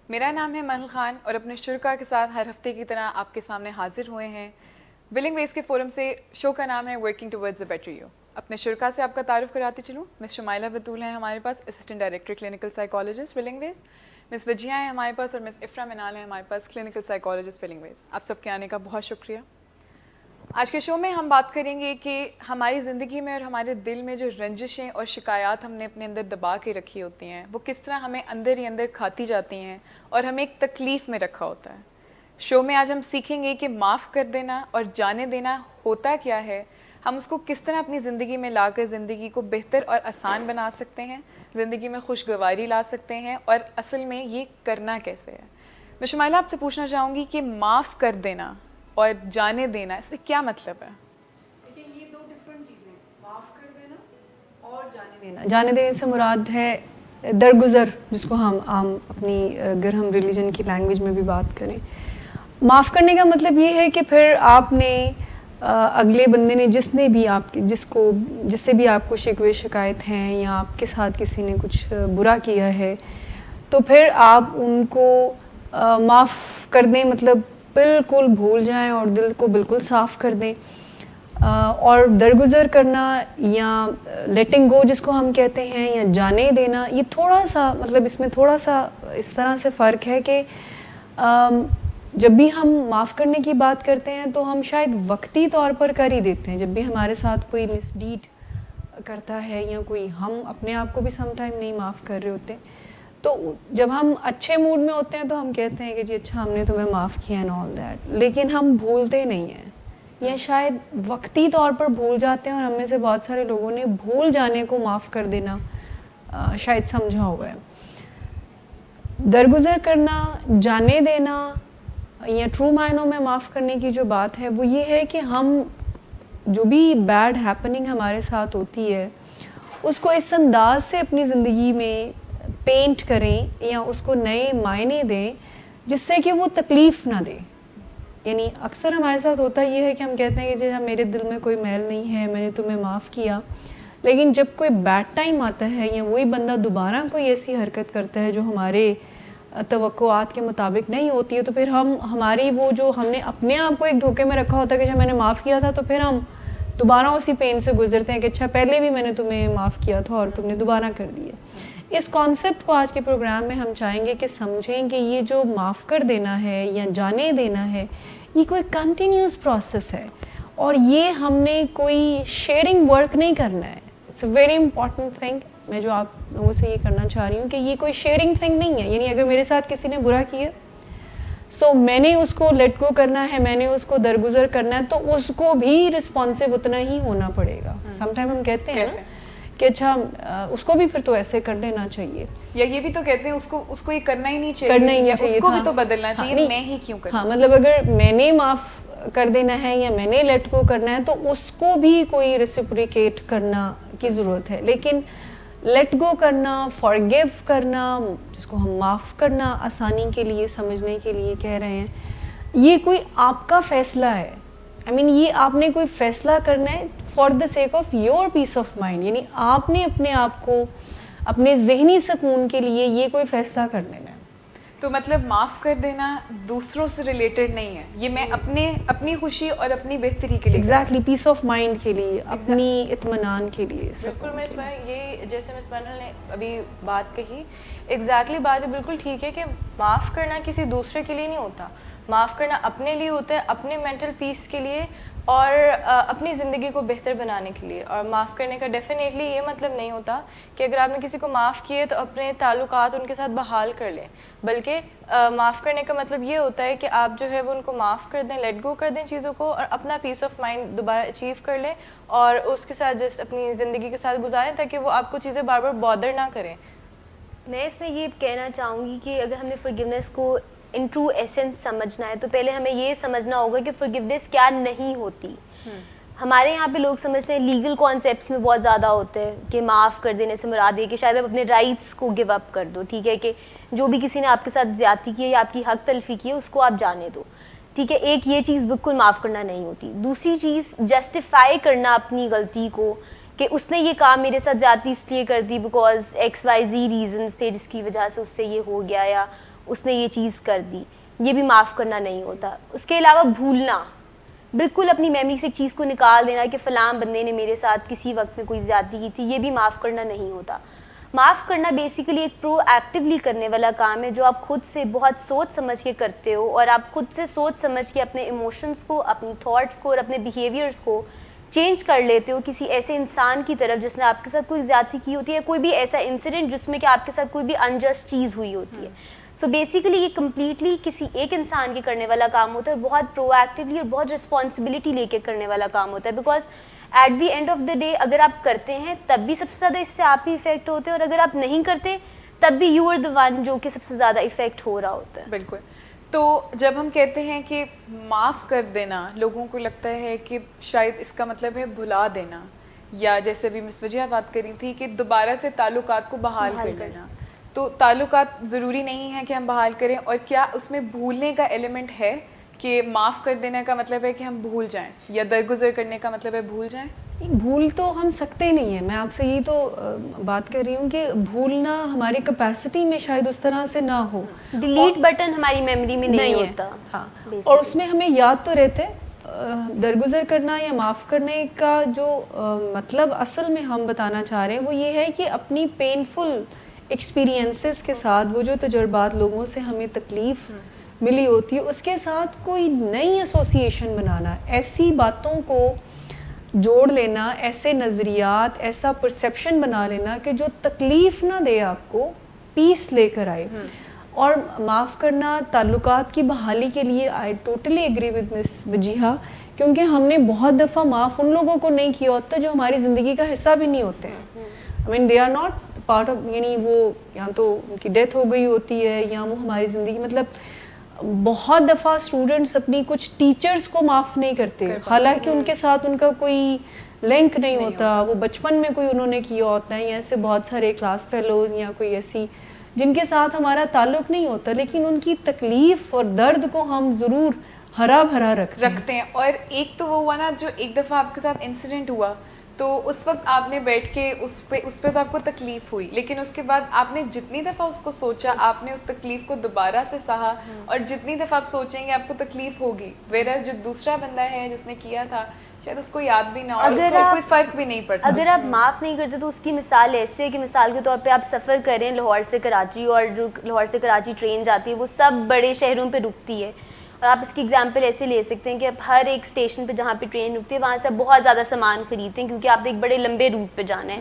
میرا نام ہے منل خان اور اپنے شرکا کے ساتھ ہر ہفتے کی طرح آپ کے سامنے حاضر ہوئے ہیں ولنگ ویز کے فورم سے. شو کا نام ہے working towards a better you. اپنے شرکا سے آپ کا تعارف کراتی چلوں. مس شمائلہ بطول ہیں ہمارے پاس، assistant director clinical psychologist willing ways. Miss Wajiha ہیں ہمارے پاس اور مس افرا منال ہیں ہمارے پاس، کلینکل سائیکالوجسٹ ولنگ ویز. آپ سب کے آنے کا بہت شکریہ. آج کے شو میں ہم بات کریں گے کہ ہماری زندگی میں اور ہمارے دل میں جو رنجشیں اور شکایات ہم نے اپنے اندر دبا کے رکھی ہوتی ہیں وہ کس طرح ہمیں اندر ہی اندر کھاتی جاتی ہیں اور ہمیں ایک تکلیف میں رکھا ہوتا ہے. شو میں آج ہم سیکھیں گے کہ معاف کر دینا اور جانے دینا ہوتا کیا ہے، ہم اس کو کس طرح اپنی زندگی میں لا کر زندگی کو بہتر اور آسان بنا سکتے ہیں، زندگی میں خوشگواری لا سکتے ہیں، اور اصل میں یہ کرنا کیسے ہے. میں شمائلہ آپ سے پوچھنا چاہوں گی کہ معاف کر دینا اور جانے دینا، اس سے کیا مطلب ہے؟ دیکھیے یہ دو ڈفرینٹ چیزیں ہیں، معاف کر دینا اور جانے دینا. جانے دینے سے مراد ہے درگزر، جس کو ہم عام اپنی اگر ہم ریلیجن کی لینگویج میں بھی بات کریں. معاف کرنے کا مطلب یہ ہے کہ پھر آپ نے اگلے بندے نے جس نے بھی آپ جس سے بھی آپ کو شکوے شکایت ہیں یا آپ کے ساتھ کسی نے کچھ برا کیا ہے، تو پھر آپ ان کو معاف کر دیں، مطلب بالکل بھول جائیں اور دل کو بالکل صاف کر دیں. اور درگزر کرنا یا لیٹنگ گو جس کو ہم کہتے ہیں، یا جانے دینا، یہ تھوڑا سا مطلب اس میں تھوڑا سا اس طرح سے فرق ہے کہ جب بھی ہم معاف کرنے کی بات کرتے ہیں تو ہم شاید وقتی طور پر کر ہی دیتے ہیں. جب بھی ہمارے ساتھ کوئی مس ڈیڈ کرتا ہے یا کوئی ہم اپنے آپ کو بھی سم ٹائم نہیں معاف کر رہے ہوتے، تو جب ہم اچھے موڈ میں ہوتے ہیں تو ہم کہتے ہیں کہ جی اچھا ہم نے تمہیں معاف کیا اینڈ آل دیٹ، لیکن ہم بھولتے نہیں ہیں یا شاید وقتی طور پر بھول جاتے ہیں. اور ہم میں سے بہت سارے لوگوں نے بھول جانے کو معاف کر دینا شاید سمجھا ہوا ہے. درگزر کرنا، جانے دینا یا ٹرو معنوں میں معاف کرنے کی جو بات ہے وہ یہ ہے کہ ہم جو بھی بیڈ ہیپننگ ہمارے ساتھ ہوتی ہے اس کو اس انداز سے اپنی زندگی میں پینٹ کریں یا اس کو نئے معنی دیں جس سے کہ وہ تکلیف نہ دے. یعنی اکثر ہمارے ساتھ ہوتا یہ ہے کہ ہم کہتے ہیں کہ جی میرے دل میں کوئی میل نہیں ہے، میں نے تمہیں معاف کیا، لیکن جب کوئی بیڈ ٹائم آتا ہے یا وہی بندہ دوبارہ کوئی ایسی حرکت کرتا ہے جو ہمارے توقعات کے مطابق نہیں ہوتی ہے، تو پھر ہماری وہ جو ہم نے اپنے آپ کو ایک دھوکے میں رکھا ہوتا ہے کہ جب میں نے معاف کیا تھا، تو پھر ہم دوبارہ اسی پین سے گزرتے ہیں کہ اچھا پہلے بھی میں نے تمہیں معاف کیا تھا اور تم نے دوبارہ کر دیا. اس کانسیپٹ کو آج کے پروگرام میں ہم چاہیں گے کہ سمجھیں کہ یہ جو معاف کر دینا ہے یا جانے دینا ہے یہ کوئی کنٹینیوس پروسیس ہے، اور یہ ہم نے کوئی شیئرنگ ورک نہیں کرنا ہے. It's a very important thing. میں جو آپ لوگوں سے یہ کرنا چاہ رہی ہوں کہ یہ کوئی شیئرنگ تھنگ نہیں ہے. یعنی اگر میرے ساتھ کسی نے برا کیا سو میں نے اس کو لیٹ گو کرنا ہے، میں نے اس کو درگزر کرنا ہے، تو اس کو بھی رسپانسو اتنا ہی ہونا پڑے گا. سم ٹائم ہم کہتے ہیں نا کہ اچھا اس کو بھی پھر تو ایسے کر لینا چاہیے، یا یہ بھی تو کہتے ہیں اس کو یہ کرنا ہی نہیں چاہیے، کرنا ہی نہیں چاہیے، اس کو بھی تو بدلنا چاہیے، میں ہی کیوں کروں. ہاں مطلب اگر میں نے معاف کر دینا ہے یا میں نے لیٹ گو کرنا ہے تو اس کو بھی کوئی ریسپریکیٹ کرنا کی ضرورت ہے. لیکن لیٹ گو کرنا، فارگیو کرنا، جس کو ہم معاف کرنا آسانی کے لیے سمجھنے کے لیے کہہ رہے ہیں، یہ کوئی آپ کا فیصلہ ہے. یہ آپ نے کوئی فیصلہ کرنا ہے for the sake of your peace of mind. یعنی آپ نے اپنے آپ کو اپنے ذہنی سکون کے لیے یہ کوئی فیصلہ کر لینا ہے. تو مطلب معاف کر دینا دوسروں سے ریلیٹڈ نہیں ہے، یہ میں اپنی خوشی اور اپنی بہتری کے لیے، ایگزیکٹلی پیس آف مائنڈ کے لیے، اپنی اطمینان کے لیے. بالکل مس یہ جیسے مس منل نے ابھی بات کہی، ایگزیکٹلی بات ہے، بالکل ٹھیک ہے کہ معاف کرنا کسی دوسرے کے لیے نہیں ہوتا، معاف کرنا اپنے لیے ہوتا ہے، اپنے مینٹل پیس کے لیے اور اپنی زندگی کو بہتر بنانے کے لیے. اور معاف کرنے کا ڈیفینیٹلی یہ مطلب نہیں ہوتا کہ اگر آپ نے کسی کو معاف کیے تو اپنے تعلقات ان کے ساتھ بحال کر لیں، بلکہ معاف کرنے کا مطلب یہ ہوتا ہے کہ آپ جو ہے وہ ان کو معاف کر دیں، لیٹ گو کر دیں چیزوں کو، اور اپنا پیس آف مائنڈ دوبارہ اچیو کر لیں اور اس کے ساتھ جس اپنی زندگی کے ساتھ گزاریں تاکہ وہ آپ کو چیزیں بار بار بادر نہ کریں. میں اس میں یہ کہنا چاہوں گی کہ اگر ہم نے فرگیونیس کو ان ٹرو ایسنس سمجھنا ہے تو پہلے ہمیں یہ سمجھنا ہوگا کہ فرگیونیس کیا نہیں ہوتی. ہمارے یہاں پہ لوگ سمجھتے ہیں لیگل کانسیپٹس میں بہت زیادہ ہوتے ہیں کہ معاف کر دینے سے مراد ہے کہ شاید آپ اپنے رائٹس کو گیو اپ کر دو. ٹھیک ہے کہ جو بھی کسی نے آپ کے ساتھ زیادتی کی ہے یا آپ کی حق تلفی کی ہے اس کو آپ جانے دو. ٹھیک ہے، ایک یہ چیز بالکل معاف کرنا نہیں ہوتی. دوسری چیز جسٹیفائی کرنا اپنی غلطی کو کہ اس نے یہ کام میرے ساتھ زیادتی اس لیے کر دی because X Y Z reasons تھے جس کی وجہ سے اس سے یہ ہو گیا، یا اس نے یہ چیز کر دی, یہ بھی معاف کرنا نہیں ہوتا. اس کے علاوہ بھولنا, بالکل اپنی میموری سے ایک چیز کو نکال دینا کہ فلاں بندے نے میرے ساتھ کسی وقت میں کوئی زیادتی کی تھی, یہ بھی معاف کرنا نہیں ہوتا. معاف کرنا بیسیکلی ایک پرو ایکٹیولی کرنے والا کام ہے جو آپ خود سے بہت سوچ سمجھ کے کرتے ہو, اور آپ خود سے سوچ سمجھ کے اپنے ایموشنس کو, اپنی تھاٹس کو اور اپنے بیہیویئرس کو چینج کر لیتے ہو کسی ایسے انسان کی طرف جس نے آپ کے ساتھ کوئی زیادتی کی ہوتی ہے, کوئی بھی ایسا انسیڈنٹ جس میں کہ آپ کے ساتھ کوئی بھی انجسٹ چیز ہوئی ہوتی ہے. سو بیسیکلی یہ کمپلیٹلی کسی ایک انسان کے کرنے والا کام ہوتا ہے, بہت پرو ایکٹیولی اور بہت رسپانسبلٹی لے کے کرنے والا کام ہوتا ہے. Because at the end of the day اگر آپ کرتے ہیں تب بھی سب سے زیادہ اس سے آپ ہی افیکٹ ہوتے ہیں, اور اگر آپ نہیں کرتے تب بھی یو آر دا ون جو کہ سب سے زیادہ افیکٹ ہو رہا ہوتا ہے. بالکل. تو جب ہم کہتے ہیں کہ معاف کر دینا, لوگوں کو لگتا ہے کہ شاید اس کا مطلب ہے بھلا دینا, یا جیسے ابھی مس وجیہہ بات کری تھی کہ دوبارہ سے تعلقات کو بحال کر لینا. تو تعلقات ضروری نہیں ہے کہ ہم بحال کریں, اور کیا اس میں بھولنے کا ایلیمنٹ ہے کہ معاف کر دینے کا مطلب ہے کہ ہم بھول جائیں, یا درگزر کرنے کا مطلب ہے بھول جائیں؟ بھول تو ہم سکتے نہیں ہیں, میں آپ سے یہی تو بات کر رہی ہوں کہ بھولنا ہماری کیپیسٹی میں شاید اس طرح سے نہ ہو. ڈیلیٹ بٹن ہماری میموری میں نہیں ہوتا. ہاں, اور اس میں ہمیں یاد تو رہتے. درگزر کرنا یا معاف کرنے کا جو مطلب اصل میں ہم بتانا چاہ رہے ہیں وہ یہ ہے کہ اپنی پینفل ایکسپیرینسز کے ساتھ, وہ جو تجربات لوگوں سے ہمیں تکلیف ملی ہوتی ہے, اس کے ساتھ کوئی نئی ایسوسیشن بنانا, ایسی باتوں کو جوڑ لینا, ایسے نظریات, ایسا پرسیپشن بنا لینا کہ جو تکلیف نہ دے آپ کو, پیس لے کر آئے. اور معاف کرنا تعلقات کی بحالی کے لیے آئی ٹوٹلی ایگری ود مس وجیہہ, کیونکہ ہم نے بہت دفعہ معاف ان لوگوں کو نہیں کیا ہوتا جو ہماری زندگی کا حصہ بھی نہیں ہوتے ہیں. I mean they are not part of, یعنی وہ یا تو ان کی ڈیتھ ہو گئی ہوتی ہے یا وہ ہماری زندگی, مطلب بہت دفعہ اسٹوڈنٹس اپنی کچھ ٹیچرز کو معاف نہیں کرتے, حالانکہ ان کے ساتھ ان کا کوئی لنک نہیں ہوتا, وہ بچپن میں کوئی انہوں نے کیا ہوتا ہے, یا ایسے بہت سارے کلاس فیلوز یا کوئی ایسی جن کے ساتھ ہمارا تعلق نہیں ہوتا, لیکن ان کی تکلیف اور درد کو ہم ضرور ہرا بھرا رکھتے ہیں. اور ایک تو وہ ہوا نا جو ایک دفعہ آپ کے ساتھ انسیڈنٹ ہوا, تو اس وقت آپ نے بیٹھ کے اس پہ تو آپ کو تکلیف ہوئی, لیکن اس کے بعد آپ نے جتنی دفعہ اس کو سوچا آپ نے اس تکلیف کو دوبارہ سے سہا, اور جتنی دفعہ آپ سوچیں گے آپ کو تکلیف ہوگی. ویراز جو دوسرا بندہ ہے جس نے کیا تھا شاید اس کو یاد بھی نہ ہو, اور اس سے کوئی فرق بھی نہیں پڑتا. اگر آپ معاف نہیں کرتے تو اس کی مثال ایسے ہے کہ مثال کے طور پہ آپ سفر کریں لاہور سے کراچی, اور جو لاہور سے کراچی ٹرین جاتی ہے وہ سب بڑے شہروں پہ رکتی ہے, اور آپ اس کی ایگزامپل ایسے لے سکتے ہیں کہ آپ ہر ایک اسٹیشن پہ جہاں پہ ٹرین رکتی ہے وہاں سے آپ بہت زیادہ سامان خریدتے ہیں کیونکہ آپ ایک بڑے لمبے روٹ پہ جانا ہے,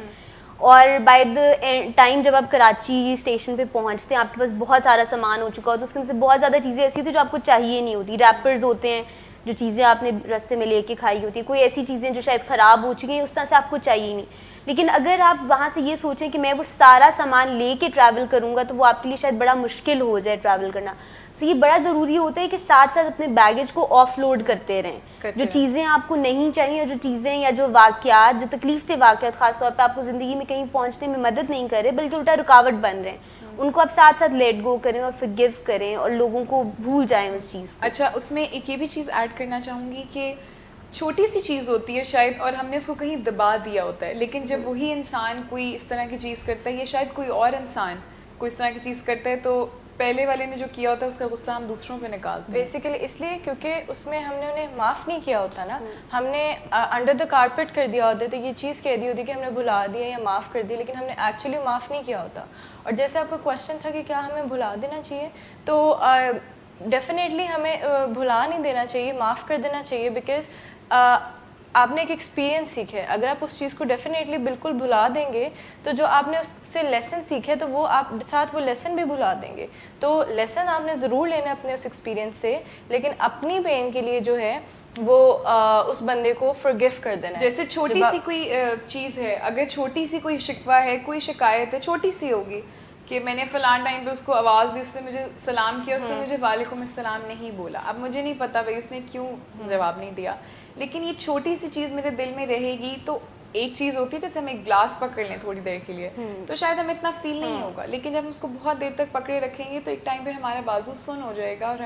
اور بائی دا ٹائم جب آپ کراچی اسٹیشن پہ پہنچتے ہیں آپ کے پاس بہت سارا سامان ہو چکا ہوتا ہے, اس کے اندر سے بہت زیادہ چیزیں ایسی ہوتی ہیں جو آپ کو چاہیے نہیں ہوتی. ریپرز ہوتے ہیں, جو چیزیں آپ نے راستے میں لے کے کھائی ہوتی ہیں, کوئی ایسی چیزیں جو شاید خراب ہو چکی ہیں اس طرح سے آپ کو چاہیے نہیں. لیکن اگر آپ وہاں سے یہ سوچیں کہ میں وہ سارا سامان لے کے ٹریول کروں گا تو وہ آپ کے لیے شاید بڑا مشکل ہو جائے ٹریول کرنا. سو یہ بڑا ضروری ہوتا ہے کہ ساتھ ساتھ اپنے بیگیج کو آف لوڈ کرتے رہیں. جو چیزیں آپ کو نہیں چاہیے, جو چیزیں یا جو واقعات, جو تکلیف دہ واقعات خاص طور پہ آپ کو زندگی میں کہیں پہنچنے میں مدد نہیں کر رہے بلکہ الٹا رکاوٹ بن رہے ہیں, ان کو آپ ساتھ ساتھ لیٹ گو کریں اور فورگیو کریں اور لوگوں کو بھول جائیں اس چیز کو. اچھا, اس میں ایک یہ بھی چیز ایڈ کرنا چاہوں گی کہ چھوٹی سی چیز ہوتی ہے شاید, اور ہم نے اس کو کہیں دبا دیا ہوتا ہے, لیکن جب وہی انسان کوئی اس طرح کی چیز کرتا ہے, یا شاید کوئی اور انسان کوئی اس طرح کی چیز کرتا ہے, تو پہلے والے نے جو کیا ہوتا ہے اس کا غصہ ہم دوسروں پہ نکالتے ہیں. بیسیکلی اس لیے کیونکہ اس میں ہم نے انہیں معاف نہیں کیا ہوتا نا, ہم نے انڈر دا کارپیٹ کر دیا ہوتا ہے, تو یہ چیز کہہ دی ہوتی کہ ہم نے بھلا دیا یا معاف کر دیا, لیکن ہم نے ایکچولی معاف نہیں کیا ہوتا. اور جیسے آپ کا کویشچن تھا کہ کیا ہمیں بھلا دینا چاہیے, تو ڈیفینیٹلی ہمیں بھلا نہیں دینا چاہیے, معاف کر دینا چاہیے, بیکاز آپ نے ایک ایکسپیرینس سیکھا ہے. اگر آپ اس چیز کو ڈیفینیٹلی بالکل بھلا دیں گے تو جو آپ نے اس سے لیسن سیکھے تو وہ آپ ساتھ وہ لیسن بھی بھلا دیں گے. تو لیسن آپ نے ضرور لینا اپنے اس ایکسپیرینس سے, لیکن اپنی پین کے لیے جو ہے وہ اس بندے کو فرگیو کر دینا ہے. جیسے چھوٹی سی کوئی چیز ہے, اگر چھوٹی سی کوئی شکوہ ہے, کوئی شکایت ہے, چھوٹی سی ہوگی کہ میں نے فلاں ٹائم پہ اس کو آواز دی, اس نے مجھے سلام کیا, اس نے مجھے وعلیکم السلام نہیں بولا. اب مجھے نہیں پتا بھائی اس نے کیوں جواب نہیں دیا, لیکن یہ چھوٹی سی چیز میرے دل میں رہے گی. تو ایک چیز ہوتی ہے جیسے ہم ایک گلاس پکڑ لیں تھوڑی دیر کے لیے, تو شاید ہمیں اتنا فیل نہیں ہوگا, لیکن جب ہم اس کو بہت دیر تک پکڑے رکھیں گے تو ایک ٹائم پہ ہمارا بازو سن ہو جائے گا اور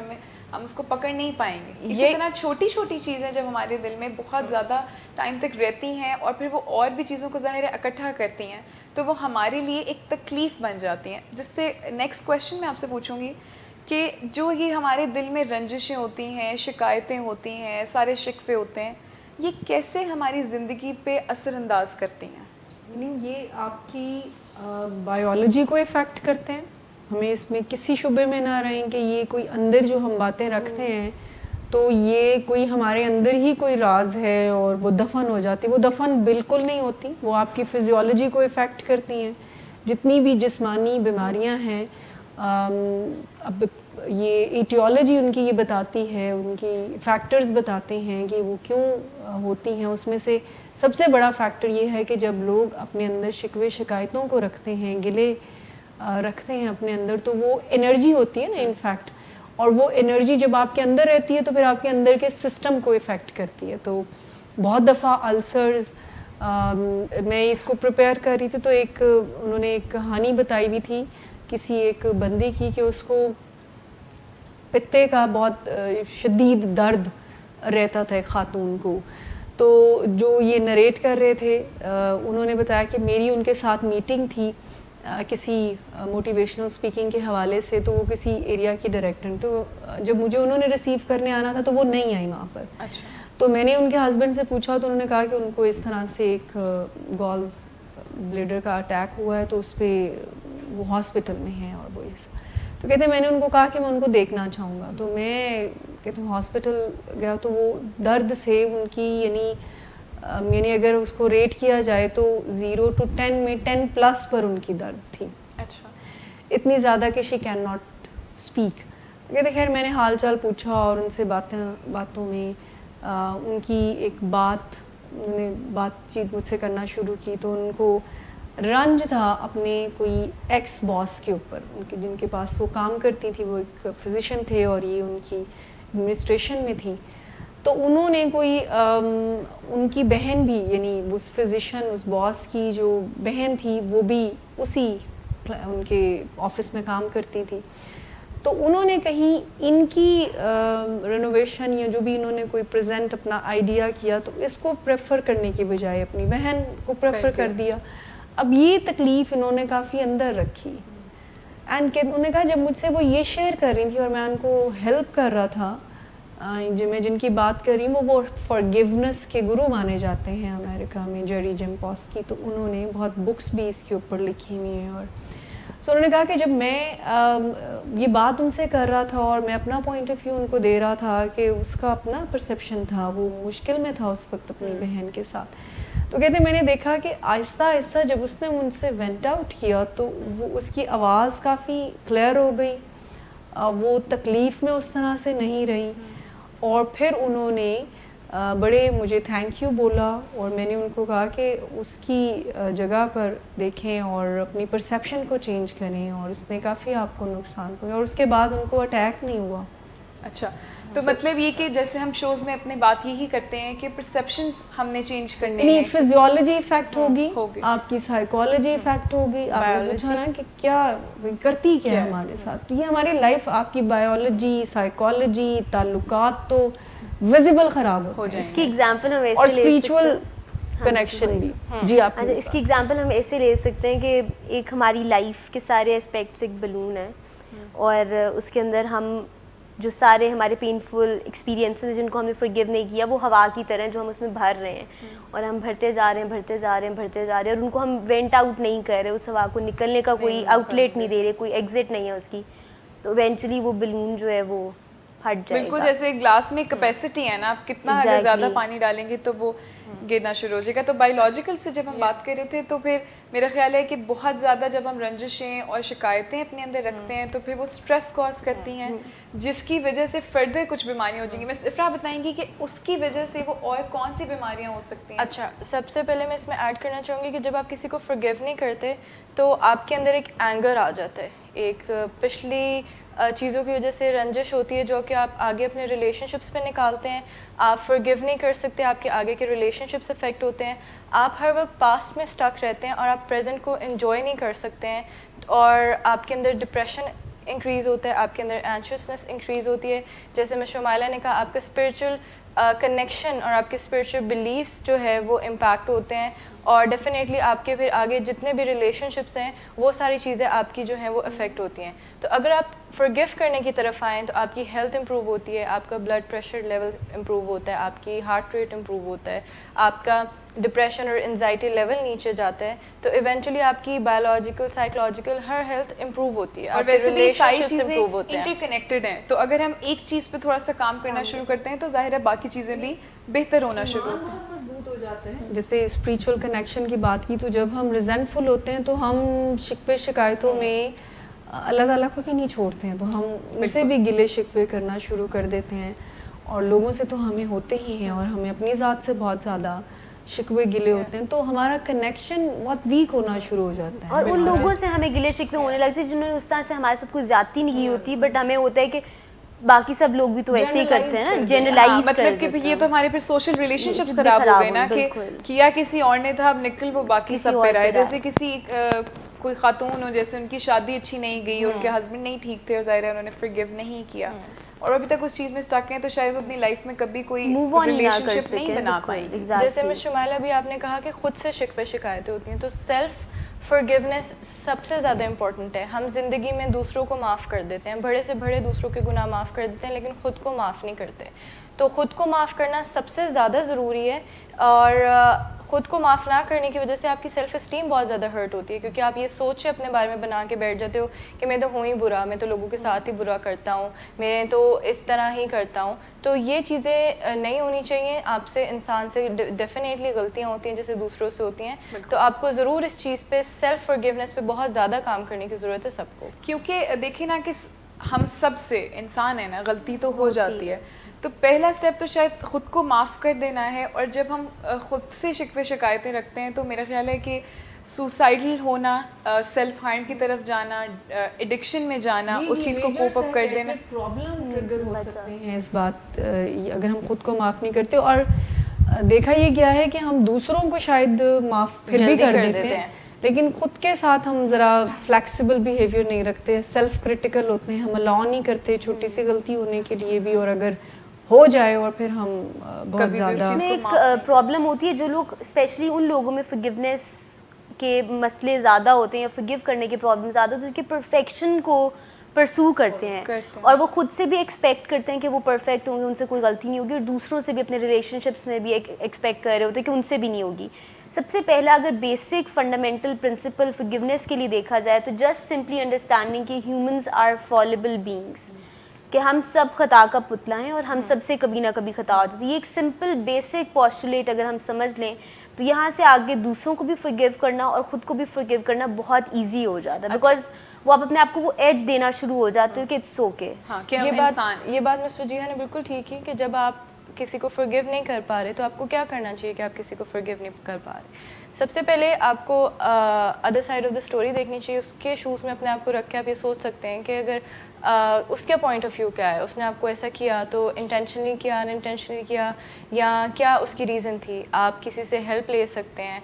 ہم اس کو پکڑ نہیں پائیں گے. اسی طرح چھوٹی چھوٹی چیزیں جب ہمارے دل میں بہت زیادہ ٹائم تک رہتی ہیں اور پھر وہ اور بھی چیزوں کو ظاہر ہے اکٹھا کرتی ہیں, تو وہ ہمارے لیے ایک تکلیف بن جاتی ہیں. جس سے نیکسٹ کویشچن میں آپ سے پوچھوں گی کہ جو یہ ہمارے دل میں رنجشیں ہوتی ہیں, شکایتیں ہوتی ہیں, سارے شکوے ہوتے ہیں, یہ کیسے ہماری زندگی پہ اثر انداز کرتی ہیں؟ یعنی یہ آپ کی بایولوجی کو افیکٹ کرتے ہیں. ہمیں اس میں کسی شبے میں نہ رہیں کہ یہ کوئی اندر جو ہم باتیں رکھتے ہیں تو یہ کوئی ہمارے اندر ہی کوئی راز ہے اور وہ دفن ہو جاتی. وہ دفن بالکل نہیں ہوتی, وہ آپ کی فزیولوجی کو افیکٹ کرتی ہیں. جتنی بھی جسمانی بیماریاں ہیں, اب یہ ایٹیولوجی ان کی یہ بتاتی ہے, ان کی فیکٹرز بتاتے ہیں کہ وہ کیوں ہوتی ہیں. اس میں سے سب سے بڑا فیکٹر یہ ہے کہ جب لوگ اپنے اندر شکوے شکایتوں کو رکھتے ہیں, گلے رکھتے ہیں اپنے اندر, تو وہ انرجی ہوتی ہے نا انفیکٹ, اور وہ انرجی جب آپ کے اندر رہتی ہے تو پھر آپ کے اندر کے سسٹم کو افیکٹ کرتی ہے. تو بہت دفعہ السرز, میں اس کو پریپیئر کر رہی تھی تو ایک انہوں نے ایک کہانی بتائی ہوئی تھی کسی ایک بندے کی کہ اس کو پتے کا بہت شدید درد رہتا تھا ایک خاتون کو. تو جو یہ نریٹ کر رہے تھے انہوں نے بتایا کہ میری ان کے ساتھ میٹنگ تھی کسی موٹیویشنل اسپیکنگ کے حوالے سے, تو وہ کسی ایریا کی ڈائریکٹر, تو جب مجھے انہوں نے ریسیو کرنے آنا تھا تو وہ نہیں آئی وہاں پر. اچھا. تو میں نے ان کے ہسبینڈ سے پوچھا تو انہوں نے کہا کہ ان کو اس طرح سے ایک گالز بلیڈر کا اٹیک ہوا ہے, تو اس پہ وہ ہاسپٹل میں ہیں اور وہ ایسا. تو کہتے ہیں میں نے ان کو کہا کہ میں ان کو دیکھنا چاہوں گا. تو میں کہتے ہیں ہاسپٹل گیا تو وہ درد سے ان کی یعنی اگر اس کو ریٹ کیا جائے تو 0 to 10 میں 10+ پر ان کی درد تھی. اچھا. اتنی زیادہ کہ شی کین ناٹ اسپیک. کہتے خیر میں نے حال چال پوچھا اور ان سے باتوں میں ان کی ایک انہوں نے بات چیت مجھ سے کرنا شروع کی. تو ان کو رنج تھا اپنے کوئی ایکس باس کے اوپر, ان کے جن کے پاس وہ کام کرتی تھی, وہ ایک فزیشین تھے اور یہ ان کی ایڈمنسٹریشن میں تھی. تو انہوں نے کوئی ان کی بہن بھی, یعنی اس فزیشین اس باس کی جو بہن تھی وہ بھی اسی ان کے آفس میں کام کرتی تھی. تو انہوں نے کہیں ان کی رینوویشن یا جو بھی انہوں نے کوئی پریزنٹ اپنا آئیڈیا کیا تو اس کو پریفر کرنے کی بجائے اپنی بہن کو پریفر کر دیا. اب یہ تکلیف انہوں نے کافی اندر رکھی, اینڈ کہ انہوں نے کہا جب مجھ سے وہ یہ شیئر کر رہی تھی اور میں ان کو ہیلپ کر رہا تھا, میں جن کی بات کر رہی ہوں وہ فارگیونیس کے گرو مانے جاتے ہیں امریکہ میں, جیری جم پاسکی. تو انہوں نے بہت بکس بھی اس کے اوپر لکھی ہوئی ہیں. اور تو انہوں نے کہا کہ جب میں یہ بات ان سے کر رہا تھا اور میں اپنا پوائنٹ آف ویو ان کو دے رہا تھا کہ اس کا اپنا پرسیپشن تھا, وہ مشکل میں تھا اس وقت اپنی بہن کے ساتھ. تو کہتے میں نے دیکھا کہ آہستہ آہستہ جب اس نے مجھ سے وینٹ آؤٹ کیا تو وہ اس کی آواز کافی کلیئر ہو گئی, وہ تکلیف میں اس طرح سے نہیں رہی. اور پھر انہوں نے بڑے مجھے تھینک یو بولا, اور میں نے ان کو کہا کہ اس کی جگہ پر دیکھیں اور اپنی پرسیپشن کو چینج کریں, اور اس نے کافی آپ کو نقصان پہنچا, اور اس کے بعد ان کو اٹیک نہیں ہوا. اچھا. تو مطلب یہ کہ جیسے ہم شوز میں اپنے بات یہی کرتے ہیں کہ پرسیپشنز ہم نے چینج کرنے ہیں, فزیولوجی افیکٹ ہوگی, آپ کی سائیکالوجی افیکٹ ہوگی. آپ نے پوچھا نا کہ کیا کرتی کیا ہے ہمارے ساتھ, یہ ہماری لائف, آپ کی بایولوجی, سائیکالوجی, تعلقات تو ویزیبل خراب ہو جائیں. اس کی ایگزامپل ہم اور ایسے لے اسپریچول کنیکشن بھی. جی آپ اچھا, اس کی ایگزامپل ہم ایسے لے سکتے ہیں کہ ایک ہماری لائف کے سارے اسپیکٹس ایک بلون ہے, اور اس کے اندر ہم جو سارے ہمارے پینفل ایکسپیرینسز جن کو ہم نے فرگیو نہیں کیا وہ ہوا کی طرح جو ہم اس میں بھر رہے ہیں, اور ہم بھرتے جا رہے ہیں, اور ان کو ہم وینٹ آؤٹ نہیں کر رہے, اس ہوا کو نکلنے کا کوئی آؤٹ لیٹ نہیں دے رہے, کوئی ایگزٹ نہیں ہے اس کی. تو ایونچولی وہ بلون جو ہے وہ ہٹ جائے گا. بالکل جیسے گلاس میں کیپیسٹی ہے نا, آپ کتنا اگر زیادہ پانی ڈالیں گے تو وہ گرنا شروع ہو جائے گا. تو بایولوجیکل سے جب ہم بات کر رہے تھے تو پھر میرا خیال ہے کہ بہت زیادہ جب ہم رنجشیں اور شکایتیں اپنے اندر رکھتے ہیں تو پھر وہ اسٹریس کاز کرتی ہیں, جس کی وجہ سے فردر کچھ بیماریاں ہو جائیں گی. میں افرا بتائیں گی کہ اس کی وجہ سے وہ اور کون سی بیماریاں ہو سکتی ہیں. اچھا, سب سے پہلے میں اس میں ایڈ کرنا چاہوں گی کہ جب آپ کسی کو فرگیو نہیں کرتے تو آپ کے اندر ایک اینگر آ جاتا ہے, ایک پچھلی چیزوں کی وجہ سے رنجش ہوتی ہے جو کہ آپ آگے اپنے ریلیشن شپس پہ نکالتے ہیں. آپ فرگیو نہیں کر سکتے, آپ کے آگے کے ریلیشن شپس افیکٹ ہوتے ہیں, آپ ہر وقت پاسٹ میں اسٹک رہتے ہیں اور آپ پریزنٹ کو انجوائے نہیں کر سکتے ہیں, اور آپ کے اندر ڈپریشن انکریز ہوتا ہے, آپ کے اندر اینشیسنس انکریز ہوتی ہے. جیسے میں شمائلہ نے کہا, آپ کا اسپرچل کنیکشن اور آپ کے اسپرچل بلیفس جو ہے وہ امپیکٹ ہوتے ہیں, اور ڈیفینیٹلی آپ کے پھر آگے جتنے بھی ریلیشن شپس ہیں وہ ساری چیزیں آپ کی جو ہیں وہ افیکٹ ہوتی ہیں. تو اگر آپ فرگیو کرنے کی طرف آئیں تو آپ کی ہیلتھ امپروو ہوتی ہے, آپ کا بلڈ پریشر لیول امپروو ہوتا ہے, آپ کی ہارٹ ریٹ امپروو ہوتا ہے, آپ کا ڈپریشن اور انزائٹی لیول نیچے جاتا ہے, تو ایونچولی آپ کی بایولوجیکل سائیکولوجیکل ہر ہیلتھ امپروو ہوتی ہے, اور ویسے بھی ساری چیزیں امپروو ہوتے ہیں, انٹر کنیکٹڈ ہیں. تو اگر ہم ایک چیز پہ تھوڑا سا کام کرنا شروع کرتے ہیں تو ظاہر ہے باقی چیزیں بھی بہتر ہونا شروع ہوتی ہیں, بہت مضبوط ہو جاتا ہے. جیسے اسپریچول کنیکشن کی بات کی, تو جب ہم ریزنٹفل ہوتے ہیں تو ہم شکوے شکایتوں میں اللہ تعالیٰ کو بھی نہیں چھوڑتے ہیں, تو ہم ان سے بھی گلے شکوے کرنا شروع کر دیتے ہیں, اور لوگوں سے تو ہمیں ہوتے ہی ہیں, اور ہمیں اپنی ذات سے بہت زیادہ شکوے گلے ہوتے ہیں, تو ہمارا کنیکشن بہت ویک ہونا شروع ہو جاتا ہے. اور ان لوگوں سے ہمیں گلے شکوے ہونے لگتے ہیں جنہوں نے اس طرح سے ہمارے ساتھ کوئی زیادتی نہیں کی ہوتی, بٹ ہمیں ہوتا ہے کہ باقی سب لوگ بھی تو ایسے ہی کرتے ہیں نا, جنرلائز مطلب کہ یہ تو ہمارے پھر سوشل ریلیشن شپس خراب ہو گئے نا, کہ کیا کسی اور نے تھا, اب نکل وہ باقی سب پہ رہا ہے. جیسے کسی کوئی خاتون ہو, جیسے ان کی شادی اچھی نہیں گئی, ان کے ہسبینڈ نہیں ٹھیک تھے, اور ظاہر ہے انہوں نے فرگیو نہیں کیا, اور ابھی تک اس چیز میں اسٹک ہیں, تو شاید وہ اپنی لائف میں کبھی کوئی ریلیشن شپ نہیں بنا پائیں گی. جیسے میں شمائلہ بھی آپ نے کہا کہ خود سے شکوے شکایتیں ہوتی ہیں, تو سیلف فرگیونیس سب سے زیادہ امپورٹنٹ ہے. ہم زندگی میں دوسروں کو معاف کر دیتے ہیں, بڑے سے بڑے دوسروں کے گناہ معاف کر دیتے ہیں, لیکن خود کو معاف نہیں کرتے. تو خود کو معاف کرنا سب سے زیادہ ضروری ہے, اور خود کو معاف نہ کرنے کی وجہ سے آپ کی سیلف اسٹیم بہت زیادہ ہرٹ ہوتی ہے, کیونکہ آپ یہ سوچ اپنے بارے میں بنا کے بیٹھ جاتے ہو کہ میں تو ہوں ہی برا, میں تو لوگوں کے ساتھ ہی برا کرتا ہوں, میں تو اس طرح ہی کرتا ہوں. تو یہ چیزیں نہیں ہونی چاہیے. آپ سے, انسان سے ڈیفینیٹلی غلطیاں ہوتی ہیں جیسے دوسروں سے ہوتی ہیں, تو آپ کو ضرور اس چیز پہ, سیلف فرگیونیس پہ بہت زیادہ کام کرنے کی ضرورت ہے سب کو, کیونکہ دیکھیں نا کہ ہم سب سے انسان ہیں نا, غلطی تو ہو جاتی ہے. تو پہلا اسٹیپ تو شاید خود کو معاف کر دینا ہے, اور جب ہم خود سے شکوے شکایتیں رکھتے ہیں تو میرا خیال ہے کہ سوسائڈل ہونا, سیلف ہارم کی طرف جانا, ایڈکشن میں جانا, اس چیز کو کوپ اپ کر دینا, پرابلم ٹریگر ہو سکتے ہیں اس بات, اگر ہم خود کو معاف نہیں کرتے. اور دیکھا یہ گیا ہے کہ ہم دوسروں کو شاید معاف پھر بھی کر دیتے ہیں, لیکن خود کے ساتھ ہم ذرا فلیکسیبل بیہیویئر نہیں رکھتے, سیلف کرٹیکل ہوتے ہیں, ہم الاؤ نہیں کرتے چھوٹی سی غلطی ہونے کے لیے بھی, اور اگر ہو جائے اور پھر ہم بہت زیادہ. اس میں ایک پرابلم ہوتی ہے, جو لوگ اسپیشلی ان لوگوں میں فرگیونیس کے مسئلے زیادہ ہوتے ہیں یا فرگیو کرنے کے پرابلم زیادہ ہوتے ہیں کہ پرفیکشن کو پرسو کرتے ہیں, اور وہ خود سے بھی ایکسپیکٹ کرتے ہیں کہ وہ پرفیکٹ ہوں گے, ان سے کوئی غلطی نہیں ہوگی, اور دوسروں سے بھی اپنے ریلیشن شپس میں بھی ایکسپیکٹ کر رہے ہوتے ہیں کہ ان سے بھی نہیں ہوگی. سب سے پہلا اگر بیسک فنڈامنٹل پرنسپل فرگیونیس کے لیے دیکھا جائے تو جسٹ سمپلی انڈرسٹینڈنگ کہ ہیومنز آر فالبل بینگس, کہ ہم سب خطا کا پتلا ہیں اور ہم سب سے کبھی نہ کبھی خطا ہو جاتی ہے. یہ ایک سمپل بیسک پوسٹولیٹ اگر ہم سمجھ لیں تو یہاں سے آگے دوسروں کو بھی فرگیو کرنا اور خود کو بھی فرگیو کرنا بہت ایزی ہو جاتا ہے, بیکاز وہ آپ اپنے آپ کو وہ ایج دینا شروع ہو جاتے ہو کہ اٹس اوکے. یہ بات مس وجیہہ نے بالکل ٹھیک کی کہ جب آپ کسی کو فرگیو نہیں کر پا رہے تو آپ کو کیا کرنا چاہیے کہ آپ کسی کو فرگیو نہیں کر پا رہے. سب سے پہلے آپ کو other side of the story دیکھنی چاہیے, اس کے شوز میں اپنے آپ کو رکھ کے آپ یہ سوچ سکتے ہیں کہ اگر اس کا پوائنٹ آف ویو کیا ہے, اس نے آپ کو ایسا کیا تو انٹینشنلی کیا, ان انٹینشنلی کیا, یا کیا اس کی ریزن تھی. آپ کسی سے ہیلپ لے سکتے ہیں,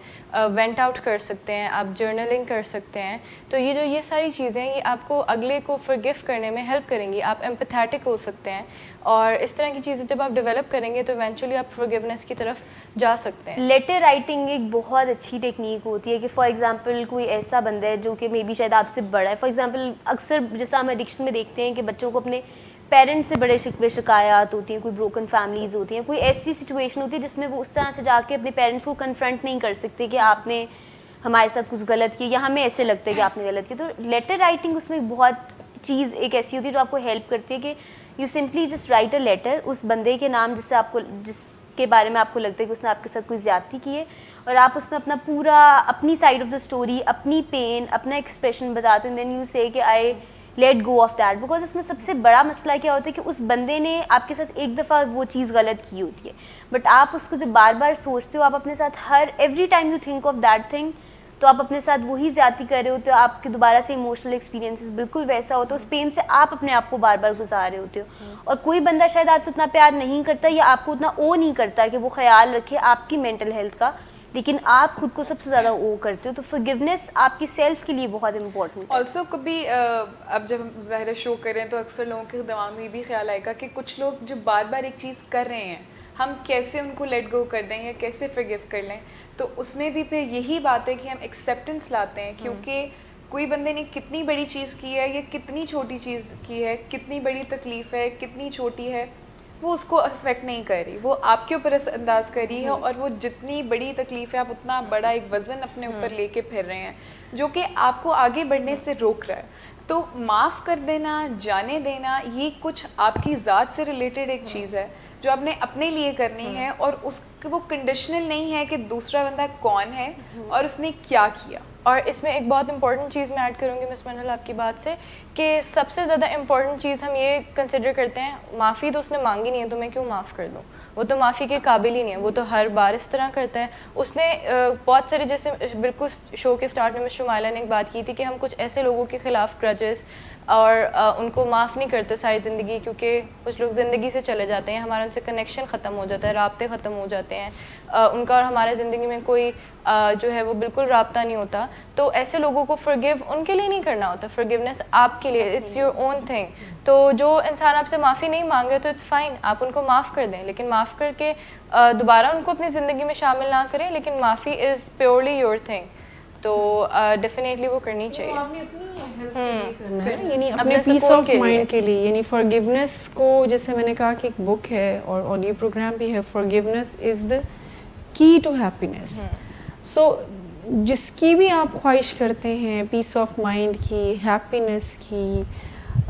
وینٹ آؤٹ کر سکتے ہیں, آپ جرنلنگ کر سکتے ہیں. تو یہ ساری چیزیں یہ آپ کو اگلے کو فرگیو کرنے میں ہیلپ کریں گی. آپ ایمپیتھیٹک ہو سکتے ہیں, اور اس طرح کی چیزیں جب آپ ڈیولپ کریں گے تو ایونچولی آپ فرگیونیس کی طرف جا سکتے ہیں. لیٹر رائٹنگ ایک بہت اچھی ٹیکنیک ہوتی ہے کہ فار ایگزامپل کوئی ایسا بندہ ہے جو کہ مے بی شاید آپ سے بڑا ہے. فار ایگزامپل اکثر جیسا ہم ایڈکشن میں دیکھتے ہیں کہ بچوں کو اپنے پیرنٹس سے بڑے شکوے شکایات ہوتی ہیں, کوئی بروکن فیملیز ہوتی ہیں, کوئی ایسی سچویشن ہوتی ہے جس میں وہ اس طرح سے جا کے اپنے پیرنٹس کو کنفرنٹ نہیں کر سکتے کہ آپ نے ہمارے ساتھ کچھ غلط کیا, یا ہمیں ایسے لگتا ہے کہ آپ نے غلط کیا. تو لیٹر رائٹنگ اس میں بہت چیز ایک ایسی ہوتی ہے جو آپ کو ہیلپ کرتی ہے کہ you simply just write a letter اس بندے کے نام جس کے بارے میں آپ کو لگتا ہے کہ اس نے آپ کے ساتھ کوئی زیادتی کی ہے, اور آپ اس میں اپنا پورا اپنی سائڈ آف دا اسٹوری, اپنی پین, اپنا ایکسپریشن بتاتے ہیں. دین یو سے کہ I let go of that, because اس میں سب سے بڑا مسئلہ کیا ہوتا ہے کہ اس بندے نے آپ کے ساتھ ایک دفعہ وہ چیز غلط کی ہوتی ہے, بٹ آپ اس کو جب بار بار سوچتے ہو, آپ اپنے ساتھ every time you think of that thing, تو آپ اپنے ساتھ وہی زیادتی کر رہے ہوتے ہو. آپ کے دوبارہ سے ایموشنل ایکسپیرینسز بالکل ویسا ہوتا ہے, اس پین سے آپ اپنے آپ کو بار بار گزار رہے ہوتے ہو. اور کوئی بندہ شاید آپ سے اتنا پیار نہیں کرتا یا آپ کو اتنا او نہیں کرتا کہ وہ خیال رکھے آپ کی مینٹل ہیلتھ کا, لیکن آپ خود کو سب سے زیادہ وہ کرتے ہو. تو forgiveness آپ کی سیلف کے لیے بہت امپورٹنٹ ہے. آلسو کبھی اب جب ہم ظاہر شو کر رہے ہیں تو اکثر لوگوں کے دماغ میں یہ بھی خیال آئے گا کہ کچھ لوگ جو بار بار ایک چیز کر رہے ہیں ہم کیسے ان کو لیٹ گو کر دیں یا کیسے فرگیو کر لیں. تو اس میں بھی پھر یہی بات ہے کہ ہم ایکسیپٹنس لاتے ہیں, کیونکہ کوئی بندے نے کتنی بڑی چیز کی ہے یا کتنی چھوٹی چیز کی ہے, کتنی بڑی تکلیف ہے کتنی چھوٹی ہے, وہ اس کو افیکٹ نہیں کر رہی, وہ آپ کے اوپر اثر انداز کر رہی ہے. اور وہ جتنی بڑی تکلیف ہے آپ اتنا بڑا ایک وزن اپنے اوپر لے کے پھر رہے ہیں جو کہ آپ کو آگے بڑھنے سے روک رہا ہے. تو معاف کر دینا, جانے دینا, یہ کچھ آپ کی ذات سے ریلیٹڈ ایک چیز ہے جو آپ نے اپنے لیے کرنی ہے, اور اس وہ کنڈیشنل نہیں ہے کہ دوسرا بندہ کون ہے اور اس نے کیا کیا. اور اس میں ایک بہت امپورٹنٹ چیز میں ایڈ کروں گی مس منل آپ کی بات سے, کہ سب سے زیادہ امپورٹنٹ چیز ہم یہ کنسیڈر کرتے ہیں, معافی تو اس نے مانگی نہیں ہے تو میں کیوں معاف کر دوں, وہ تو معافی کے قابل ہی نہیں ہے, وہ تو ہر بار اس طرح کرتا ہے. اس نے بہت سارے, جیسے بالکل شو کے اسٹارٹ میں مس شمائلہ نے ایک بات کی تھی کہ ہم کچھ ایسے لوگوں کے خلاف گرجز اور ان کو معاف نہیں کرتے ساری زندگی, کیونکہ کچھ لوگ زندگی سے چلے جاتے ہیں, ہمارا ان سے کنیکشن ختم ہو جاتا ہے, رابطے ختم ہو جاتے ہیں, ان کا اور ہمارے زندگی میں کوئی جو ہے وہ بالکل رابطہ نہیں ہوتا. تو ایسے لوگوں کو فرگیو ان کے لیے نہیں کرنا ہوتا, فرگیونیس آپ کے لیے, اٹس یور اون تھنگ. تو جو انسان آپ سے معافی نہیں مانگ رہے تو اٹس فائن, آپ ان کو معاف کر دیں, لیکن معاف کر کے دوبارہ ان کو اپنی زندگی میں شامل نہ کریں. لیکن معافی از پیورلی یور تھنگ, تو ڈیفینیٹلی وہ کرنی چاہیے. یعنی اپنے پیس آف مائنڈ کے لیے, یعنی فارگیونیس کو, جیسے میں نے کہا کہ ایک بک ہے اور آڈیو پروگرام بھی ہے, فارگیونیس از دا کی ٹو ہیپینیس. سو جس کی بھی آپ خواہش کرتے ہیں, پیس آف مائنڈ کی, ہیپینیس کی,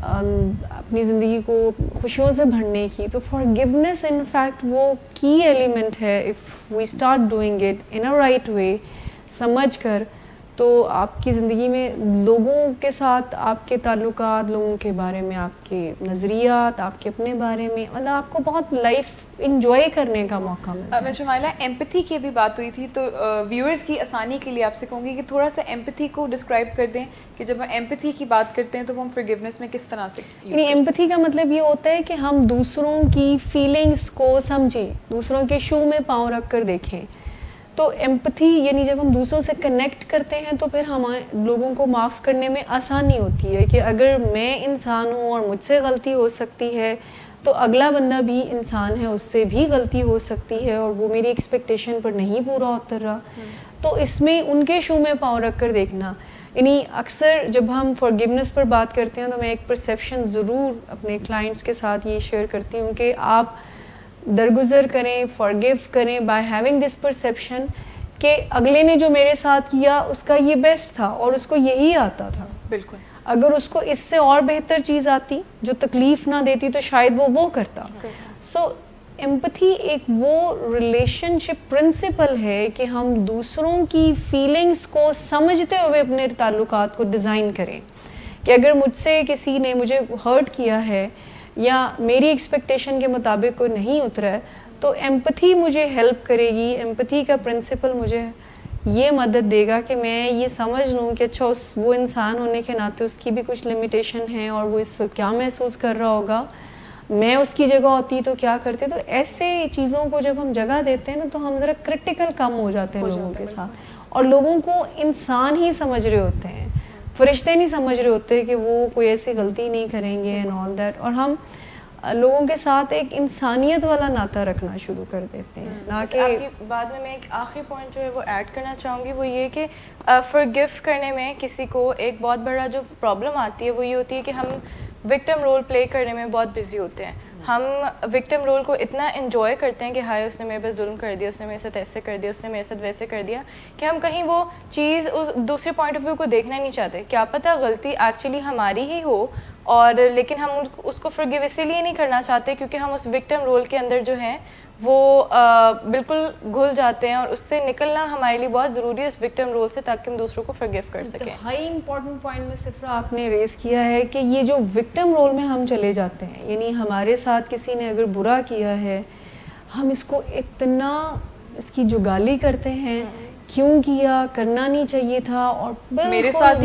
اپنی زندگی کو خوشیوں سے بھرنے کی, تو فارگیونیس ان فیکٹ وہ کی ایلیمنٹ ہے. If we start doing it in a right way, سمجھ کر, تو آپ کی زندگی میں لوگوں کے ساتھ آپ کے تعلقات, لوگوں کے بارے میں آپ کے نظریات, آپ کے اپنے بارے میں, مطلب آپ کو بہت لائف انجوائے کرنے کا موقع ملتا ہے. میں شمائلہ ایمپتھی کی بھی بات ہوئی تھی, تو ویورز کی آسانی کے لیے آپ سے کہوں گی کہ تھوڑا سا ایمپتھی کو ڈسکرائب کر دیں کہ جب ہم ایمپتھی کی بات کرتے ہیں تو وہ ہم فرگیونیس میں کس طرح سے. یعنی ایمپتھی کا مطلب یہ ہوتا ہے کہ ہم دوسروں کی فیلنگس کو سمجھیں, دوسروں کے شو میں پاؤں رکھ کر دیکھیں. تو ایمپتھی یعنی جب ہم دوسروں سے کنیکٹ کرتے ہیں تو پھر ہمارے لوگوں کو معاف کرنے میں آسانی ہوتی ہے, کہ اگر میں انسان ہوں اور مجھ سے غلطی ہو سکتی ہے تو اگلا بندہ بھی انسان ہے, اس سے بھی غلطی ہو سکتی ہے, اور وہ میری ایکسپیکٹیشن پر نہیں پورا اتر رہا. تو اس میں ان کے شو میں پاؤں رکھ کر دیکھنا, یعنی اکثر جب ہم فارگیونیس پر بات کرتے ہیں تو میں ایک پرسیپشن ضرور اپنے کلائنٹس کے ساتھ یہ شیئر کرتی ہوں کہ آپ درگزر کریں, فارگیو کریں بائی ہیونگ دس پرسیپشن کہ اگلے نے جو میرے ساتھ کیا اس کا یہ بیسٹ تھا اور اس کو یہی آتا تھا. بالکل, اگر اس کو اس سے اور بہتر چیز آتی جو تکلیف نہ دیتی تو شاید وہ کرتا. سو ایمپتھی ایک وہ ریلیشن شپ پرنسپل ہے کہ ہم دوسروں کی فیلنگس کو سمجھتے ہوئے اپنے تعلقات کو ڈیزائن کریں, کہ اگر مجھ سے کسی نے مجھے ہرٹ کیا ہے یا میری ایکسپیکٹیشن کے مطابق کوئی نہیں اترا ہے تو ایمپتھی مجھے ہیلپ کرے گی. ایمپتھی کا پرنسپل مجھے یہ مدد دے گا کہ میں یہ سمجھ لوں کہ اچھا وہ انسان ہونے کے ناطے اس کی بھی کچھ لمیٹیشن ہیں اور وہ اس وقت کیا محسوس کر رہا ہوگا, میں اس کی جگہ ہوتی تو کیا کرتے. تو ایسے چیزوں کو جب ہم جگہ دیتے ہیں نا تو ہم ذرا کرٹیکل کم ہو جاتے ہیں لوگوں کے ساتھ, اور لوگوں کو انسان ہی سمجھ رہے ہوتے ہیں, فرشتے نہیں سمجھ رہے ہوتے کہ وہ کوئی ایسی غلطی نہیں کریں گے اینڈ آل دیٹ. اور ہم لوگوں کے ساتھ ایک انسانیت والا ناطہ رکھنا شروع کر دیتے ہیں, نہ کہ آپ کی بات میں ایک آخری پوائنٹ جو ہے وہ ایڈ کرنا چاہوں گی, وہ یہ کہ فرگیو کرنے میں کسی کو ایک بہت بڑا جو پرابلم آتی ہے وہ یہ ہوتی ہے کہ ہم وکٹم رول پلے کرنے میں بہت بزی ہوتے ہیں. ہم وکٹم رول کو اتنا انجوائے کرتے ہیں کہ ہائے اس نے میرے پہ ظلم کر دیا, اس نے میرے ساتھ ایسے کر دیا, اس نے میرے ساتھ ویسے کر دیا, کہ ہم کہیں وہ چیز اس دوسرے پوائنٹ آف ویو کو دیکھنا نہیں چاہتے. کیا پتہ غلطی ایکچولی ہماری ہی ہو, اور لیکن ہم اس کو فرگیو اسی لیے نہیں کرنا چاہتے کیونکہ ہم اس وکٹم رول کے اندر جو ہیں وہ بالکل گھل جاتے ہیں, اور اس سے نکلنا ہمارے لیے بہت ضروری ہے اس وکٹم رول سے, تاکہ ہم دوسروں کو فرگیو کر سکیں. ہائی امپورٹنٹ پوائنٹ میں صرف آپ نے ریز کیا ہے کہ یہ جو وکٹم رول میں ہم چلے جاتے ہیں, یعنی ہمارے ساتھ کسی نے اگر برا کیا ہے ہم اس کو اتنا اس کی جگالی کرتے ہیں کیوں کیا, کرنا نہیں چاہیے تھا, اور میرے ساتھ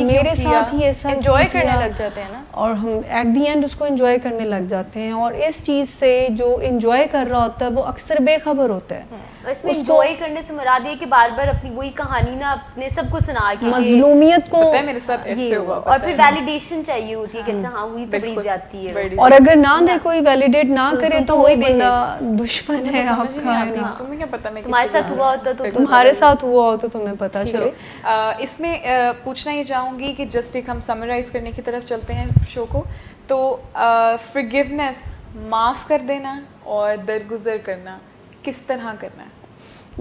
ہی ایسا انجوائے کرنے لگ جاتے ہیں نا, اور ہم ایٹ دی اینڈ اس کو انجوائے کرنے لگ جاتے ہیں. اور اس چیز سے جو انجوائے کر رہا ہوتا ہے وہ اکثر بے خبر ہوتا ہے. اس میں انجوائے کرنے سے مراد یہ کہ بار بار اپنی وہی کہانی نا اپنے سب کو سنا کے مظلومیت کو, میرے ساتھ ایسے ہوا, اور پھر ویلیڈیشن چاہیے ہوتی ہے کہ اچھا ہاں ہوئی تو بڑی زیادتی ہے, اور اگر نہ دے کوئی ویلیڈیٹ نہ کرے تو وہ بندہ دشمن ہے آپ کا. تمہیں کیا پتا میں تمہارے ساتھ ہوا ہوتا تو تمہارے ساتھ ہوا ہو تو تمہیں پتا چلے. اس میں پوچھنا یہ چاہوں گی کہ جسٹ ایک ہم سمرائز کرنے کی طرف چلتے ہیں شو کو, تو فرگیونیس, معاف کر دینا اور درگزر کرنا کس طرح کرنا ہے؟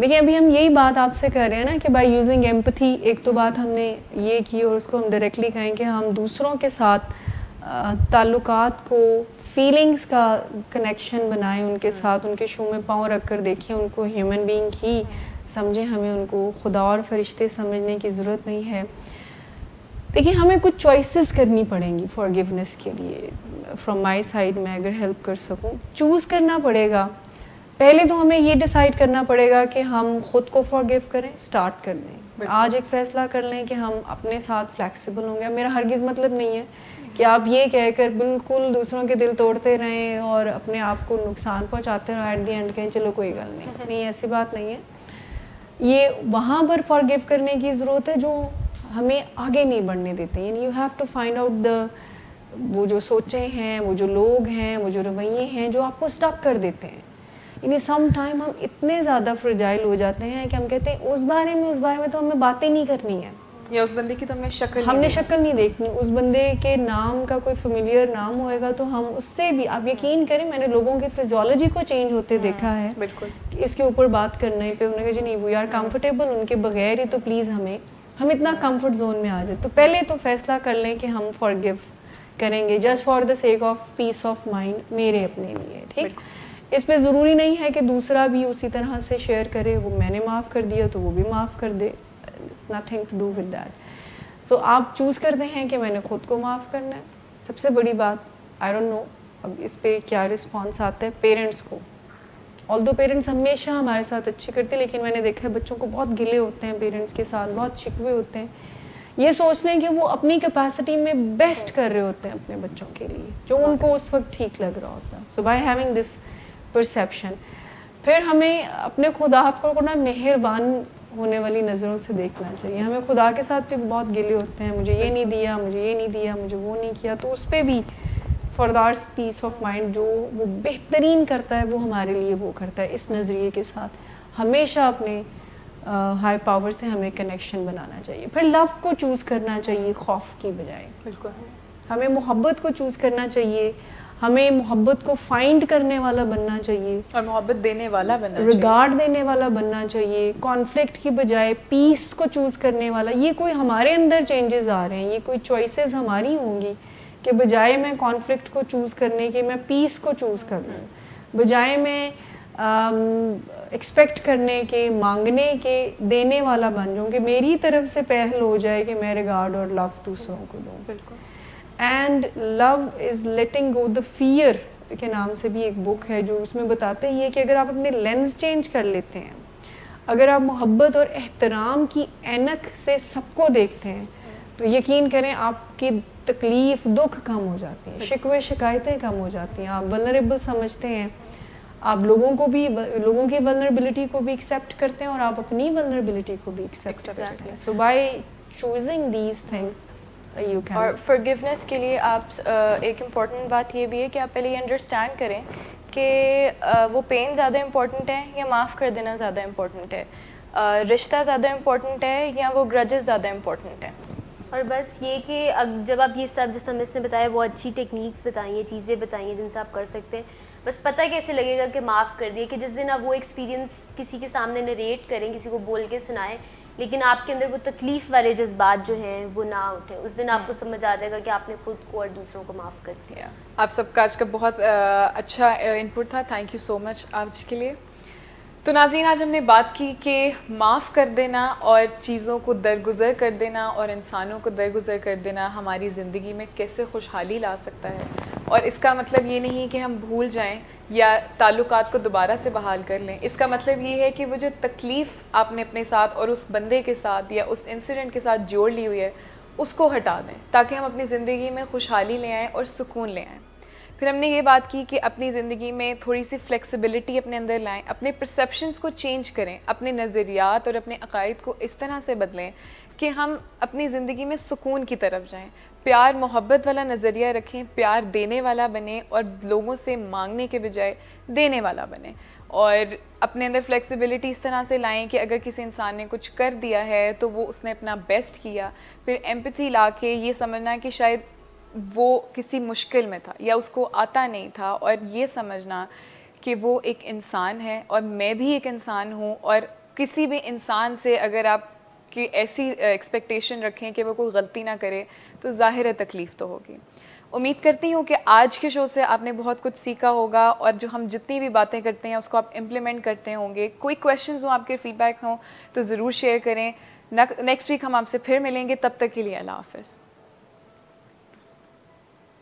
دیکھیں ابھی ہم یہی بات آپ سے کر رہے ہیں نا کہ بائی یوزنگ ایمپتھی, ایک تو بات ہم نے یہ کی اور اس کو ہم ڈائریکٹلی کہیں کہ ہم دوسروں کے ساتھ تعلقات کو, فیلنگس کا کنیکشن بنائیں ان کے ساتھ, ان کے شو میں پاؤں رکھ کر دیکھیں ان کو ہیومن بینگ ہی سمجھیں, ہمیں ان کو خدا اور فرشتے سمجھنے کی ضرورت نہیں ہے. دیکھیں ہمیں کچھ چوائسیز کرنی پڑیں گی فارگیونیس کے لیے. فرام مائی سائڈ میں اگر ہیلپ کر سکوں, چوز کرنا پڑے گا. پہلے تو ہمیں یہ ڈیسائیڈ کرنا پڑے گا کہ ہم خود کو فارگیو کریں, اسٹارٹ کر دیں. آج ایک فیصلہ کر لیں کہ ہم اپنے ساتھ فلیکسیبل ہوں گے. میرا ہرگز مطلب نہیں ہے کہ آپ یہ کہہ کر بالکل دوسروں کے دل توڑتے رہیں اور اپنے آپ کو نقصان پہنچاتے رہیں, ایٹ دی اینڈ کہیں چلو کوئی گل نہیں, ایسی بات نہیں ہے. یہ وہاں پر فارگیو کرنے کی ضرورت ہے جو ہمیں آگے نہیں بڑھنے دیتے. یعنی you have to find out وہ جو سوچیں ہیں, وہ جو لوگ ہیں, وہ جو رویے ہیں جو آپ کو اسٹک کر دیتے ہیں. یعنی سم ٹائم ہم اتنے زیادہ فرجائل ہو جاتے ہیں کہ ہم کہتے ہیں اس بارے میں تو ہمیں باتیں نہیں کرنی ہے, یا اس بندے کی تو ہم نے شکل نہیں دیکھنی. اس بندے کے نام کا کوئی فیملیئر نام ہوئے گا تو ہم اس سے بھی, آپ یقین کریں میں نے لوگوں کے فزیولوجی کو چینج ہوتے دیکھا ہے. بالکل اس کے اوپر بات کرنے پہ انہوں نے کہا جی نہیں وی آر کمفرٹیبل, ان کے بغیر ہی تو پلیز ہم اتنا کمفرٹ زون میں آ جائے. تو پہلے تو فیصلہ کر لیں کہ ہم فارگیو کریں گے just for the sake of peace of mind, میرے اپنے لیے. ٹھیک, اس پہ ضروری نہیں ہے کہ دوسرا بھی اسی طرح سے شیئر کرے. وہ میں نے معاف کر دیا تو وہ بھی معاف کر دے, it's nothing to do with that. So آپ چوز کرتے ہیں کہ میں نے خود کو معاف کرنا ہے. سب سے بڑی بات, آئی ڈونٹ نو اب اس پہ کیا رسپانس آتا ہے پیرنٹس کو. آلدو پیرنٹس ہمیشہ ہمارے ساتھ اچھے کرتے ہیں, لیکن میں نے دیکھا ہے بچوں کو بہت گلے ہوتے ہیں پیرنٹس کے ساتھ, بہت شکوے ہوتے ہیں. یہ سوچ لیں کہ وہ اپنی کیپیسٹی میں بیسٹ کر رہے ہوتے ہیں اپنے بچوں کے لیے, جو ان کو اس وقت ٹھیک لگ رہا ہوتا ہے. So by having this perception, پھر ہمیں اپنے خدا کو نا مہربان ہونے والی نظروں سے دیکھنا چاہیے. ہمیں خدا کے ساتھ بھی بہت گلے ہوتے ہیں, مجھے یہ نہیں دیا, مجھے یہ نہیں دیا, مجھے وہ نہیں کیا. تو اس پہ بھی فار دارس پیس آف مائنڈ جو وہ بہترین کرتا ہے وہ ہمارے لیے وہ کرتا ہے. اس نظریے کے ساتھ ہمیشہ اپنے ہائی پاور سے ہمیں کنیکشن بنانا چاہیے. پھر لو کو چوز کرنا چاہیے خوف کی بجائے. بالکل, ہمیں محبت کو چوز کرنا چاہیے, ہمیں محبت کو فائنڈ کرنے والا بننا چاہیے, اور محبت دینے والا بننا چاہیے, ریگارڈ دینے والا بننا چاہیے. کانفلکٹ کی بجائے پیس کو چوز کرنے والا. یہ کوئی ہمارے اندر چینجز آ رہے ہیں, یہ کوئی چوائسیز ہماری ہوں گی کہ بجائے میں کانفلکٹ کو چوز کرنے کے میں پیس کو چوز کر لوں, بجائے میں ایکسپیکٹ کرنے کے, مانگنے کے, دینے والا بن جاؤں کہ میری طرف سے پہل ہو جائے کہ میں ریگارڈ اور لو دوسروں کو دوں. بالکل. And love is letting go the fear کے نام سے بھی ایک بک ہے جو اس میں بتاتے ہیں کہ اگر آپ اپنے لینس چینج کر لیتے ہیں, اگر آپ محبت اور احترام کی اینک سے سب کو دیکھتے ہیں, تو یقین کریں آپ کی تکلیف دکھ کم ہو جاتی ہیں, شکوے شکایتیں کم ہو جاتی ہیں, آپ ولنریبل سمجھتے ہیں, آپ لوگوں کو بھی, لوگوں کی ولنریبلٹی کو بھی ایکسیپٹ کرتے ہیں اور آپ اپنی ولنریبلٹی کو بھی ایکسیپٹ کرتے ہیں. So by choosing these things you can. اور فرگیونیس کے لیے آپ ایک امپورٹنٹ بات یہ بھی ہے کہ آپ پہلے یہ انڈرسٹینڈ کریں کہ وہ پین زیادہ امپورٹنٹ ہے یا معاف کر دینا زیادہ امپورٹنٹ ہے, رشتہ زیادہ امپورٹنٹ ہے یا وہ گرجز زیادہ امپورٹنٹ ہے. اور بس یہ کہ جب آپ یہ سب جیسا ہم اس نے بتایا وہ اچھی ٹیکنیکس بتائیں ہیں, چیزیں بتائیں ہیں جن سے آپ کر سکتے ہیں, بس پتہ کیسے لگے گا کہ معاف کر دیے, کہ جس دن آپ وہ ایکسپیرینس کسی کے سامنے نریٹ کریں, کسی کو بول کے سنائیں, لیکن آپ کے اندر وہ تکلیف والے جذبات جو ہیں وہ نہ اٹھیں, اس دن آپ کو سمجھ آ جائے گا کہ آپ نے خود کو اور دوسروں کو معاف کر دیا. آپ سب کا آج کا بہت اچھا انپٹ تھا, تھینک یو سو مچ آج کے لیے. تو ناظرین, آج ہم نے بات کی کہ معاف کر دینا اور چیزوں کو درگزر کر دینا اور انسانوں کو درگزر کر دینا ہماری زندگی میں کیسے خوشحالی لا سکتا ہے. اور اس کا مطلب یہ نہیں کہ ہم بھول جائیں یا تعلقات کو دوبارہ سے بحال کر لیں. اس کا مطلب یہ ہے کہ وہ جو تکلیف آپ نے اپنے ساتھ اور اس بندے کے ساتھ یا اس انسیڈنٹ کے ساتھ جوڑ لی ہوئی ہے اس کو ہٹا دیں تاکہ ہم اپنی زندگی میں خوشحالی لے آئیں اور سکون لے آئیں. پھر ہم نے یہ بات کی کہ اپنی زندگی میں تھوڑی سی فلیکسیبلٹی اپنے اندر لائیں, اپنے پرسیپشنز کو چینج کریں, اپنے نظریات اور اپنے عقائد کو اس طرح سے بدلیں کہ ہم اپنی زندگی میں سکون کی طرف جائیں, پیار محبت والا نظریہ رکھیں, پیار دینے والا بنیں اور لوگوں سے مانگنے کے بجائے دینے والا بنیں, اور اپنے اندر فلیکسیبلٹی اس طرح سے لائیں کہ اگر کسی انسان نے کچھ کر دیا ہے تو وہ اس نے اپنا بیسٹ کیا. پھر ایمپتھی لا کے یہ سمجھنا کہ شاید وہ کسی مشکل میں تھا یا اس کو آتا نہیں تھا, اور یہ سمجھنا کہ وہ ایک انسان ہے اور میں بھی ایک انسان ہوں, اور کسی بھی انسان سے اگر آپ کی ایسی ایکسپیکٹیشن رکھیں کہ وہ کوئی غلطی نہ کرے تو ظاہر ہے تکلیف تو ہوگی. امید کرتی ہوں کہ آج کے شو سے آپ نے بہت کچھ سیکھا ہوگا, اور جو ہم جتنی بھی باتیں کرتے ہیں اس کو آپ امپلیمنٹ کرتے ہوں گے. کوئی کویشچنز ہوں, آپ کے فیڈ بیک ہوں تو ضرور شیئر کریں. نیکسٹ ویک ہم آپ سے پھر ملیں گے, تب تک کے لیے اللہ حافظ.